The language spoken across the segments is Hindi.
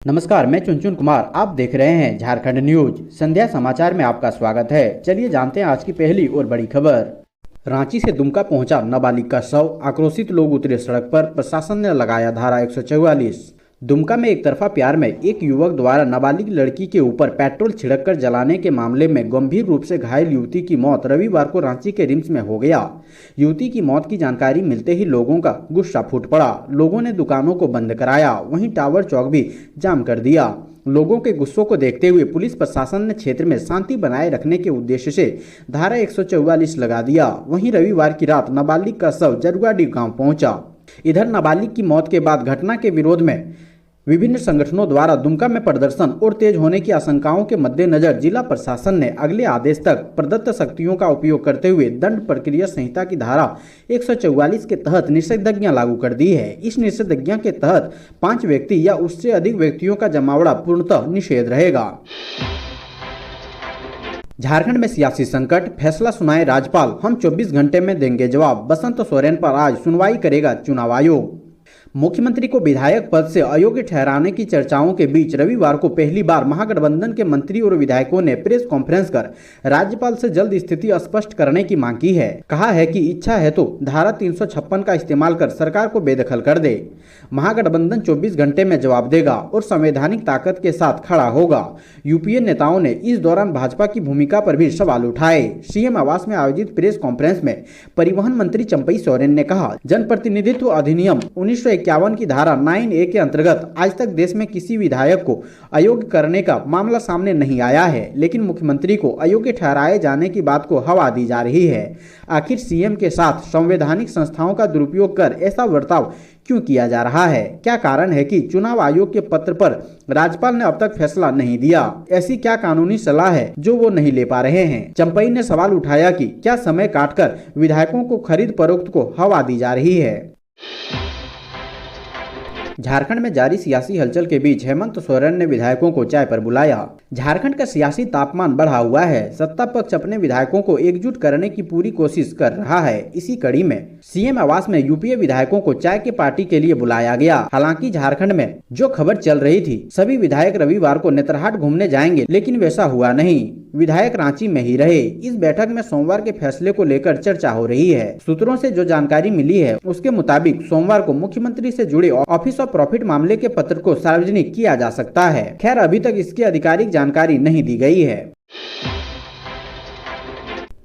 नमस्कार, मैं चुनचुन कुमार। आप देख रहे हैं झारखंड न्यूज। संध्या समाचार में आपका स्वागत है। चलिए जानते हैं आज की पहली और बड़ी खबर। रांची से दुमका पहुंचा नाबालिग का शव, आक्रोशित लोग उतरे सड़क पर, प्रशासन ने लगाया धारा 144। दुमका में एक तरफा प्यार में एक युवक द्वारा नाबालिग लड़की के ऊपर पेट्रोल छिड़ककर जलाने के मामले में गंभीर रूप से घायल युवती की मौत रविवार को रांची के रिम्स में हो गया। युवती की मौत की जानकारी मिलते ही लोगों का गुस्सा फूट पड़ा। लोगों ने दुकानों को बंद कराया, वहीं टावर चौक भी जाम कर दिया। लोगों के गुस्सों को देखते हुए पुलिस प्रशासन ने क्षेत्र में शांति बनाए रखने के उद्देश्य से धारा 144 लगा दिया। वहीं रविवार की रात नाबालिग का शव जरुआडीह गांव पहुंचा। इधर नाबालिग की मौत के बाद घटना के विरोध में विभिन्न संगठनों द्वारा दुमका में प्रदर्शन और तेज होने की आशंकाओं के मद्देनजर जिला प्रशासन ने अगले आदेश तक प्रदत्त शक्तियों का उपयोग करते हुए दंड प्रक्रिया संहिता की धारा 144 के तहत निषेधाज्ञा लागू कर दी है। इस निषेधाज्ञा के तहत 5 व्यक्ति या उससे अधिक व्यक्तियों का जमावड़ा पूर्णतः निषेध रहेगा। झारखंड में सियासी संकट, फैसला सुनाए राज्यपाल, हम 24 घंटे में देंगे जवाब। बसंत सोरेन पर आज सुनवाई करेगा चुनाव आयोग। मुख्यमंत्री को विधायक पद से अयोग्य ठहराने की चर्चाओं के बीच रविवार को पहली बार महागठबंधन के मंत्री और विधायकों ने प्रेस कॉन्फ्रेंस कर राज्यपाल से जल्द स्थिति स्पष्ट करने की मांग की है। कहा है कि इच्छा है तो धारा 356 का इस्तेमाल कर सरकार को बेदखल कर दे। महागठबंधन 24 घंटे में जवाब देगा और संवैधानिक ताकत के साथ खड़ा होगा। यूपीए नेताओं ने इस दौरान भाजपा की भूमिका पर भी सवाल उठाए। सीएम आवास में आयोजित प्रेस कॉन्फ्रेंस में परिवहन मंत्री चंपई सोरेन ने कहा, जनप्रतिनिधित्व अधिनियम 1951 की धारा 9A के अंतर्गत आज तक देश में किसी विधायक को अयोग्य करने का मामला सामने नहीं आया है, लेकिन मुख्यमंत्री को अयोग्य ठहराए जाने की बात को हवा दी जा रही है। आखिर सीएम के साथ संवैधानिक संस्थाओं का दुरुपयोग कर ऐसा बर्ताव क्यों किया जा रहा है? क्या कारण है कि चुनाव आयोग के पत्र पर राज्यपाल ने अब तक फैसला नहीं दिया? ऐसी क्या कानूनी सलाह है जो वो नहीं ले पा रहे हैं? चंपई ने सवाल उठाया कि क्या समय काटकर विधायकों को खरीद फरोख्त को हवा दी जा रही है? झारखंड में जारी सियासी हलचल के बीच हेमंत सोरेन ने विधायकों को चाय पर बुलाया। झारखंड का सियासी तापमान बढ़ा हुआ है। सत्ता पक्ष अपने विधायकों को एकजुट करने की पूरी कोशिश कर रहा है। इसी कड़ी में सीएम आवास में यूपीए विधायकों को चाय की पार्टी के लिए बुलाया गया। हालांकि झारखंड में जो खबर चल रही थी सभी विधायक रविवार को नेतरहाट घूमने जाएंगे, लेकिन वैसा हुआ नहीं। विधायक रांची में ही रहे। इस बैठक में सोमवार के फैसले को लेकर चर्चा हो रही है। सूत्रों से जो जानकारी मिली है उसके मुताबिक सोमवार को मुख्यमंत्री से जुड़े ऑफिस ऑफ प्रॉफिट मामले के पत्र को सार्वजनिक किया जा सकता है। खैर, अभी तक इसकी आधिकारिक जानकारी नहीं दी गई है।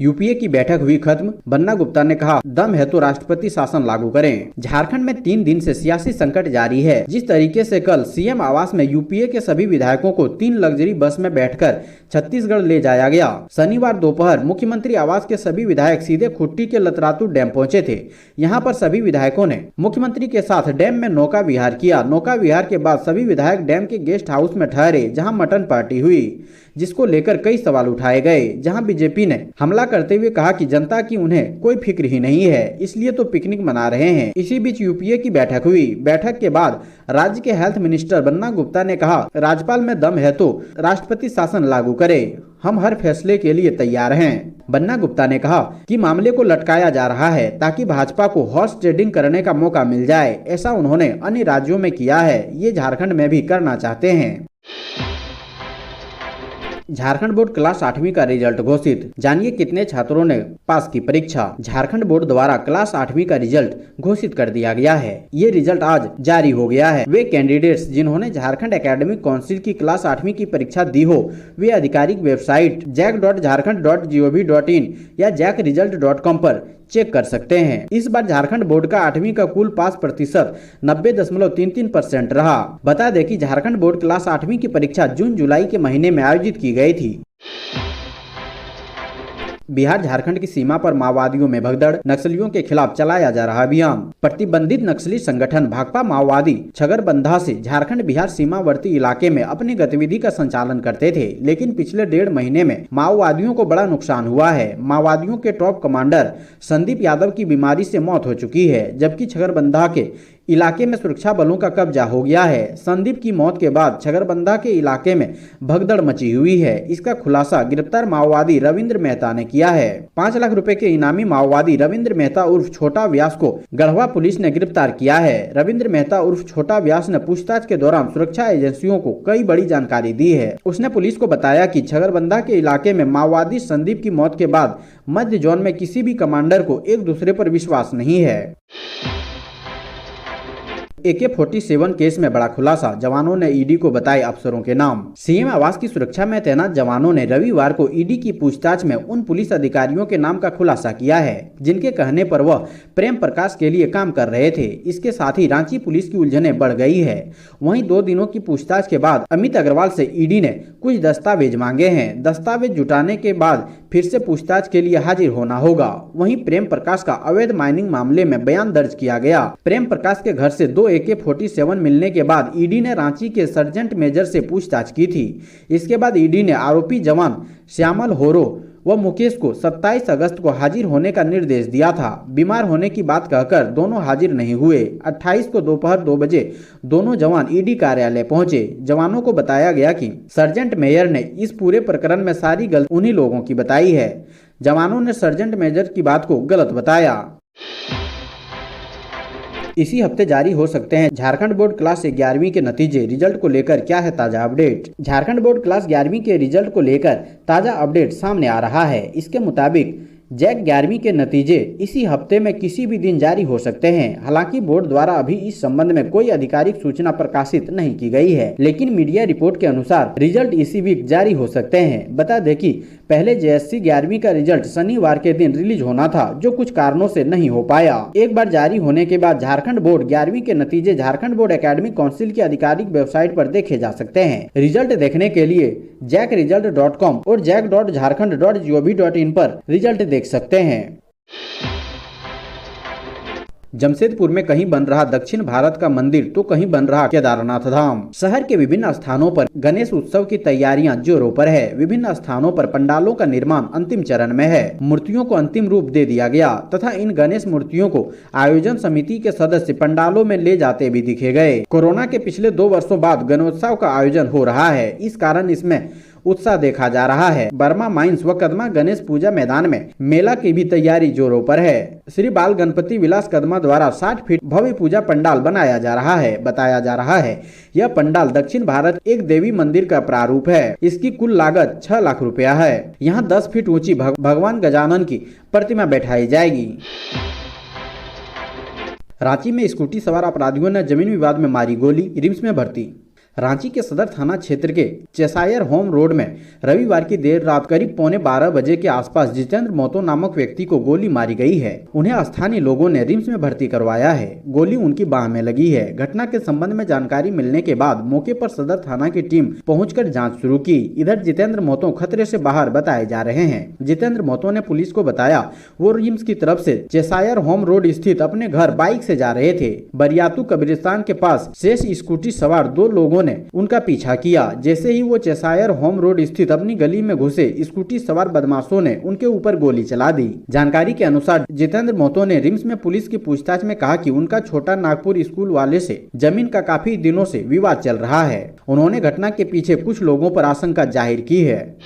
यूपीए की बैठक हुई खत्म, बन्ना गुप्ता ने कहा, दम है तो राष्ट्रपति शासन लागू करें। झारखंड में 3 दिन से सियासी संकट जारी है। जिस तरीके से कल सीएम आवास में यूपीए के सभी विधायकों को 3 लग्जरी बस में बैठकर छत्तीसगढ़ ले जाया गया। शनिवार दोपहर मुख्यमंत्री आवास के सभी विधायक सीधे खुट्टी के लतरातू डैम पहुंचे थे। यहाँ पर सभी विधायकों ने मुख्यमंत्री के साथ डैम में नौका विहार किया। नौका विहार के बाद सभी विधायक डैम के गेस्ट हाउस में ठहरे, जहाँ मटन पार्टी हुई, जिसको लेकर कई सवाल उठाए गए। जहां बीजेपी ने हमला करते हुए कहा कि जनता की उन्हें कोई फिक्र ही नहीं है, इसलिए तो पिकनिक मना रहे हैं। इसी बीच यूपीए की बैठक हुई। बैठक के बाद राज्य के हेल्थ मिनिस्टर बन्ना गुप्ता ने कहा, राज्यपाल में दम है तो राष्ट्रपति शासन लागू करे, हम हर फैसले के लिए तैयार हैं। बन्ना गुप्ता ने कहा कि मामले को लटकाया जा रहा है ताकि भाजपा को हॉर्स ट्रेडिंग करने का मौका मिल जाए। ऐसा उन्होंने अन्य राज्यों में किया है, ये झारखंड में भी करना चाहते हैं। झारखंड बोर्ड क्लास 8वीं का रिजल्ट घोषित, जानिए कितने छात्रों ने पास की परीक्षा। झारखंड बोर्ड द्वारा क्लास 8वीं का रिजल्ट घोषित कर दिया गया है। ये रिजल्ट आज जारी हो गया है। वे कैंडिडेट्स जिन्होंने झारखंड एकेडमिक काउंसिल की क्लास 8वीं की परीक्षा दी हो, वे आधिकारिक वेबसाइट jack.jharkhand.gov.in या jackresult.com पर चेक कर सकते हैं। इस बार झारखंड बोर्ड का 8वीं का कुल पास प्रतिशत 90.33% रहा। बता दें कि झारखंड बोर्ड क्लास 8वीं की परीक्षा जून जुलाई के महीने में आयोजित की गई थी। बिहार झारखंड की सीमा पर माओवादियों में भगदड़, नक्सलियों के खिलाफ चलाया जा रहा अभियान। प्रतिबंधित नक्सली संगठन भाकपा माओवादी छगरबंधा से झारखंड बिहार सीमावर्ती इलाके में अपनी गतिविधि का संचालन करते थे, लेकिन पिछले 1.5 महीने में माओवादियों को बड़ा नुकसान हुआ है। माओवादियों के टॉप कमांडर संदीप यादव की बीमारी से मौत हो चुकी है, जबकि छगरबंधा के इलाके में सुरक्षा बलों का कब्जा हो गया है। संदीप की मौत के बाद छगरबंदा के इलाके में भगदड़ मची हुई है। इसका खुलासा गिरफ्तार माओवादी रविंद्र मेहता ने किया है। 5 लाख रुपए के इनामी माओवादी रविंद्र मेहता उर्फ छोटा व्यास को गढ़वा पुलिस ने गिरफ्तार किया है। रविंद्र मेहता उर्फ छोटा व्यास ने पूछताछ के दौरान सुरक्षा एजेंसियों को कई बड़ी जानकारी दी है। उसने पुलिस को बताया कि छगरबंदा के इलाके में माओवादी संदीप की मौत के बाद मध्य जोन में किसी भी कमांडर को एक दूसरे पर विश्वास नहीं है। AK-47 केस में बड़ा खुलासा, जवानों ने ईडी को बताए अफसरों के नाम। सीएम आवास की सुरक्षा में तैनात जवानों ने रविवार को ईडी की पूछताछ में उन पुलिस अधिकारियों के नाम का खुलासा किया है जिनके कहने पर वह प्रेम प्रकाश के लिए काम कर रहे थे। इसके साथ ही रांची पुलिस की उलझनें बढ़ गई है। वहीं 2 दिनों की पूछताछ के बाद अमित अग्रवाल से ईडी ने कुछ दस्तावेज मांगे हैं। दस्तावेज जुटाने के बाद फिर से पूछताछ के लिए हाजिर होना होगा। वहीं प्रेम प्रकाश का अवैध माइनिंग मामले में बयान दर्ज किया गया। प्रेम प्रकाश के घर से 2 AK-47 मिलने के बाद ईडी ने रांची के सर्जेंट मेजर से पूछताछ की थी। इसके बाद ईडी ने आरोपी जवान श्यामल होरो व मुकेश को 27 अगस्त को हाजिर होने का निर्देश दिया था। बीमार होने की बात कहकर दोनों हाजिर नहीं हुए। 28 को दोपहर 2 बजे दोनों जवान ईडी कार्यालय पहुंचे। जवानों को बताया गया कि सर्जेंट मेजर ने इस पूरे प्रकरण में सारी गलती उन्हीं लोगों की बताई है। जवानों ने सर्जेंट मेजर की बात को गलत बताया। इसी हफ्ते जारी हो सकते हैं झारखंड बोर्ड क्लास 11वीं के नतीजे। रिजल्ट को लेकर क्या है ताजा अपडेट? झारखंड बोर्ड क्लास 11वीं के रिजल्ट को लेकर ताजा अपडेट सामने आ रहा है। इसके मुताबिक जैक 11वीं के नतीजे इसी हफ्ते में किसी भी दिन जारी हो सकते हैं। हालांकि बोर्ड द्वारा अभी इस संबंध में कोई आधिकारिक सूचना प्रकाशित नहीं की गई है, लेकिन मीडिया रिपोर्ट के अनुसार रिजल्ट इसी वीक जारी हो सकते हैं। बता दें कि पहले JSC 11वीं का रिजल्ट शनिवार के दिन रिलीज होना था, जो कुछ कारणों से नहीं हो पाया। एक बार जारी होने के बाद झारखंड बोर्ड 11वीं के नतीजे झारखंड बोर्ड एकेडमिक काउंसिल की आधिकारिक वेबसाइट पर देखे जा सकते हैं। रिजल्ट देखने के लिए jackresult.com और jack.jharkhand.gov.in पर रिजल्ट देख सकते हैं। जमशेदपुर में कहीं बन रहा दक्षिण भारत का मंदिर तो कहीं बन रहा केदारनाथ धाम। शहर के विभिन्न स्थानों पर गणेश उत्सव की तैयारियां जोरों पर है। विभिन्न स्थानों पर पंडालों का निर्माण अंतिम चरण में है। मूर्तियों को अंतिम रूप दे दिया गया तथा इन गणेश मूर्तियों को आयोजन समिति के सदस्य पंडालों में ले जाते भी दिखे गए। कोरोना के पिछले 2 वर्षों बाद गणेशोत्सव का आयोजन हो रहा है। इस कारण इसमें उत्साह देखा जा रहा है। बर्मा माइंस व कदमा गणेश पूजा मैदान में मेला की भी तैयारी जोरों पर है। श्री बाल गणपति विलास कदमा द्वारा 60 फीट भव्य पूजा पंडाल बनाया जा रहा है। बताया जा रहा है यह पंडाल दक्षिण भारत एक देवी मंदिर का प्रारूप है। इसकी कुल लागत 6 लाख रुपया है। यहाँ 10 फीट ऊंची भगवान गजानन की प्रतिमा बैठाई जाएगी। रांची में स्कूटी सवार अपराधियों ने जमीन विवाद में मारी गोली, रिम्स में भर्ती। रांची के सदर थाना क्षेत्र के चेसायर होम रोड में रविवार की देर रात करीब 11:15 बजे के आसपास जितेंद्र मोतो नामक व्यक्ति को गोली मारी गई है। उन्हें स्थानीय लोगों ने रिम्स में भर्ती करवाया है। गोली उनकी बाह में लगी है। घटना के संबंध में जानकारी मिलने के बाद मौके पर सदर थाना की टीम पहुंचकर जांच शुरू की। इधर जितेंद्र मोतो खतरे से बाहर बताए जा रहे हैं। जितेंद्र मोतो ने पुलिस को बताया वो रिम्स की तरफ से चेसायर होम रोड स्थित अपने घर बाइक से जा रहे थे। बरियातू कब्रिस्तान के पास शेष स्कूटी सवार 2 लोगों ने उनका पीछा किया। जैसे ही वो चेसायर होम रोड स्थित अपनी गली में घुसे, स्कूटी सवार बदमाशों ने उनके ऊपर गोली चला दी। जानकारी के अनुसार जितेंद्र मोतो ने रिम्स में पुलिस की पूछताछ में कहा कि उनका छोटा नागपुर स्कूल वाले से जमीन का काफी दिनों से विवाद चल रहा है। उन्होंने घटना के पीछे कुछ लोगों पर आशंका जाहिर की है।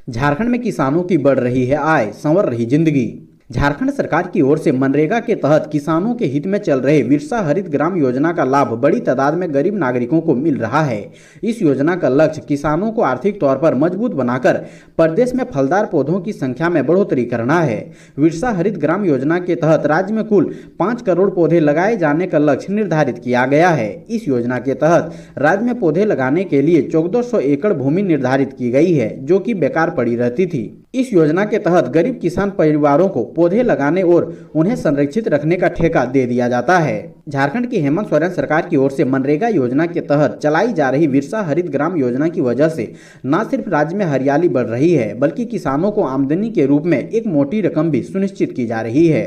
झारखंड में किसानों की बढ़ रही है आय, संवर रही जिंदगी। झारखंड सरकार की ओर से मनरेगा के तहत किसानों के हित में चल रहे विरसा हरित ग्राम योजना का लाभ बड़ी तादाद में गरीब नागरिकों को मिल रहा है। इस योजना का लक्ष्य किसानों को आर्थिक तौर पर मजबूत बनाकर प्रदेश में फलदार पौधों की संख्या में बढ़ोतरी करना है। विरसा हरित ग्राम योजना के तहत राज्य में कुल 5 करोड़ पौधे लगाए जाने का लक्ष्य निर्धारित किया गया है। इस योजना के तहत राज्य में पौधे लगाने के लिए 1400 एकड़ भूमि निर्धारित की गई है, जो कि बेकार पड़ी रहती थी। इस योजना के तहत गरीब किसान परिवारों को पौधे लगाने और उन्हें संरक्षित रखने का ठेका दे दिया जाता है। झारखंड की हेमंत सोरेन सरकार की ओर से मनरेगा योजना के तहत चलाई जा रही विरसा हरित ग्राम योजना की वजह से न सिर्फ राज्य में हरियाली बढ़ रही है, बल्कि किसानों को आमदनी के रूप में एक मोटी रकम भी सुनिश्चित की जा रही है।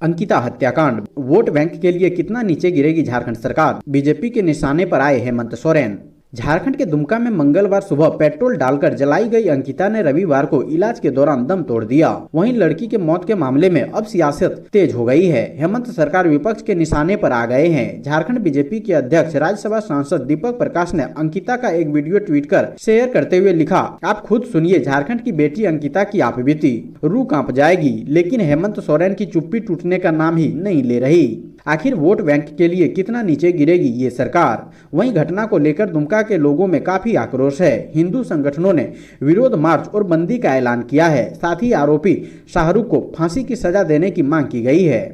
अंकिता हत्याकांड, वोट बैंक के लिए कितना नीचे गिरेगी झारखंड सरकार? बीजेपी के निशाने पर आए हेमंत सोरेन। झारखंड के दुमका में मंगलवार सुबह पेट्रोल डालकर जलाई गई अंकिता ने रविवार को इलाज के दौरान दम तोड़ दिया। वहीं लड़की के मौत के मामले में अब सियासत तेज हो गई है। हेमंत सरकार विपक्ष के निशाने पर आ गए हैं। झारखंड बीजेपी के अध्यक्ष राज्यसभा सांसद दीपक प्रकाश ने अंकिता का एक वीडियो ट्वीट कर शेयर करते हुए लिखा, आप खुद सुनिए झारखंड की बेटी अंकिता की आप बीती, रूह कांप जाएगी। लेकिन हेमंत सोरेन की चुप्पी टूटने का नाम ही नहीं ले रही। आखिर वोट बैंक के लिए कितना नीचे गिरेगी ये सरकार। वहीं घटना को लेकर दुमका के लोगों में काफी आक्रोश है। हिंदू संगठनों ने विरोध मार्च और बंदी का ऐलान किया है। साथ ही आरोपी शाहरुख को फांसी की सजा देने की मांग की गई है।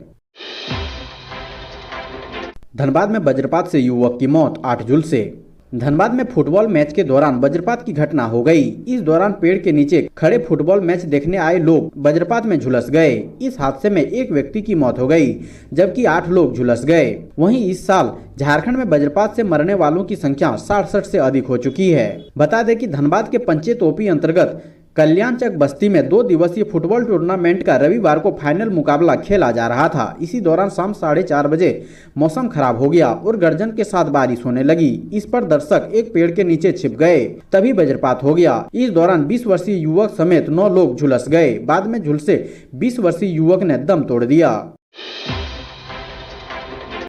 धनबाद में वज्रपात से युवक की मौत, 8 झुलसे। धनबाद में फुटबॉल मैच के दौरान वज्रपात की घटना हो गई। इस दौरान पेड़ के नीचे खड़े फुटबॉल मैच देखने आए लोग वज्रपात में झुलस गए। इस हादसे में एक व्यक्ति की मौत हो गई, जबकि 8 लोग झुलस गए। वहीं इस साल झारखंड में वज्रपात से मरने वालों की संख्या 67 से अधिक हो चुकी है। बता दें कि धनबाद के पंचे तोपी अंतर्गत कल्याणचक बस्ती में 2 दिवसीय फुटबॉल टूर्नामेंट का रविवार को फाइनल मुकाबला खेला जा रहा था। इसी दौरान शाम 4:30 बजे मौसम खराब हो गया और गर्जन के साथ बारिश होने लगी। इस पर दर्शक एक पेड़ के नीचे छिप गए, तभी वज्रपात हो गया। इस दौरान 20 वर्षीय युवक समेत 9 लोग झुलस गए। बाद में झुलसे 20 वर्षीय युवक ने दम तोड़ दिया।